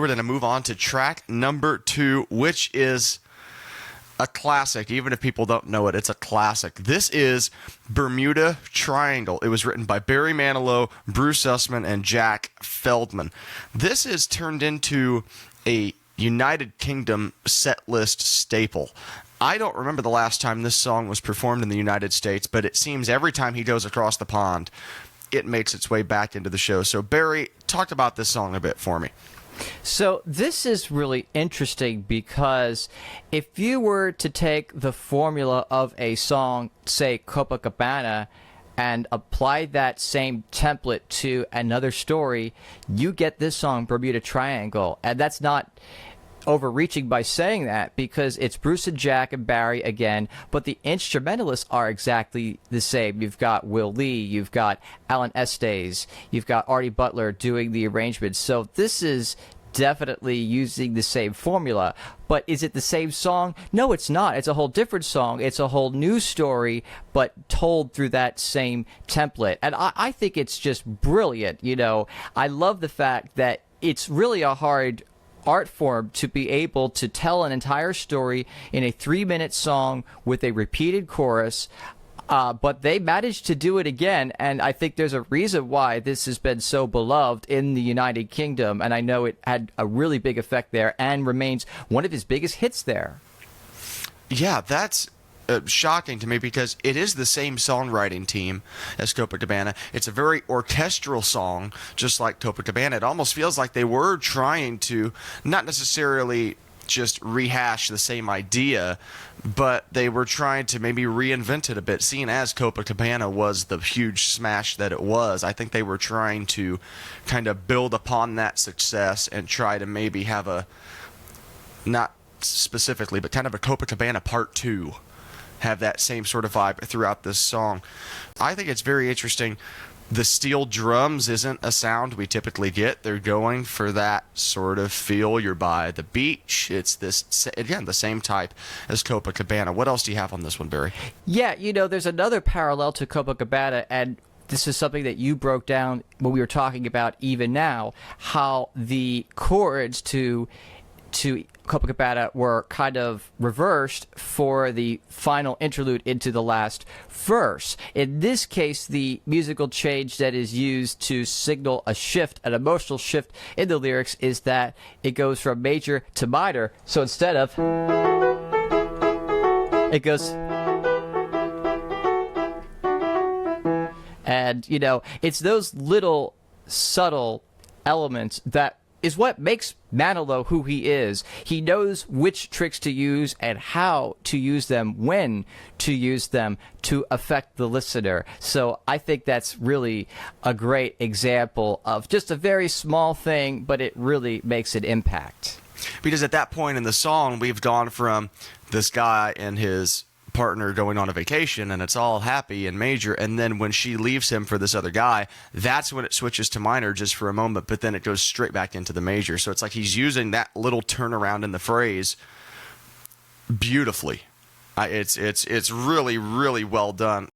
We're going to move on to track number 2, which is a classic. Even if people don't know it, it's a classic. This is Bermuda Triangle. It was written by Barry Manilow, Bruce Sussman, and Jack Feldman. This is turned into a United Kingdom set list staple. I don't remember the last time this song was performed in the United States, but it seems every time he goes across the pond, it makes its way back into the show. So Barry, talk about this song a bit for me. So this is really interesting because if you were to take the formula of a song, say Copacabana, and apply that same template to another story, you get this song, Bermuda Triangle. And that's not overreaching by saying that, because it's Bruce and Jack and Barry again, but the instrumentalists are exactly the same. You've got Will Lee, you've got Alan Estes, you've got Artie Butler doing the arrangements. So this is definitely using the same formula. But is it the same song? No, it's not. It's a whole different song. It's a whole new story, but told through that same template. And I think it's just brilliant. You know, I love the fact that it's really a hard art form to be able to tell an entire story in a 3-minute song with a repeated chorus. But they managed to do it again, and I think there's a reason why this has been so beloved in the United Kingdom, and I know it had a really big effect there and remains one of his biggest hits there. Yeah, that's shocking to me because it is the same songwriting team as Copacabana. It's a very orchestral song, just like Copacabana. It almost feels like they were trying to not necessarily just rehash the same idea, but they were trying to maybe reinvent it a bit. Seeing as Copacabana was the huge smash that it was, I think they were trying to kind of build upon that success and try to maybe have a, not specifically, but kind of a Copacabana Part 2. Have that same sort of vibe throughout this song. I think it's very interesting. The steel drums isn't a sound we typically get. They're going for that sort of feel. You're by the beach. It's this, again, the same type as Copacabana. What else do you have on this one, Barry? Yeah, you know, there's another parallel to Copacabana, and this is something that you broke down when we were talking about even now, how the chords to Copacabana were kind of reversed for the final interlude into the last verse. In this case, the musical change that is used to signal a shift, an emotional shift in the lyrics, is that it goes from major to minor. So instead of, it goes, and, you know, it's those little subtle elements that is what makes Manilow who he is. He knows which tricks to use and how to use them, when to use them to affect the listener. So I think that's really a great example of just a very small thing, but it really makes an impact. Because at that point in the song, we've gone from this guy and his partner going on a vacation and it's all happy and major, and then when she leaves him for this other guy, that's when it switches to minor just for a moment, but then it goes straight back into the major. So it's like he's using that little turnaround in the phrase beautifully. It's really, really well done.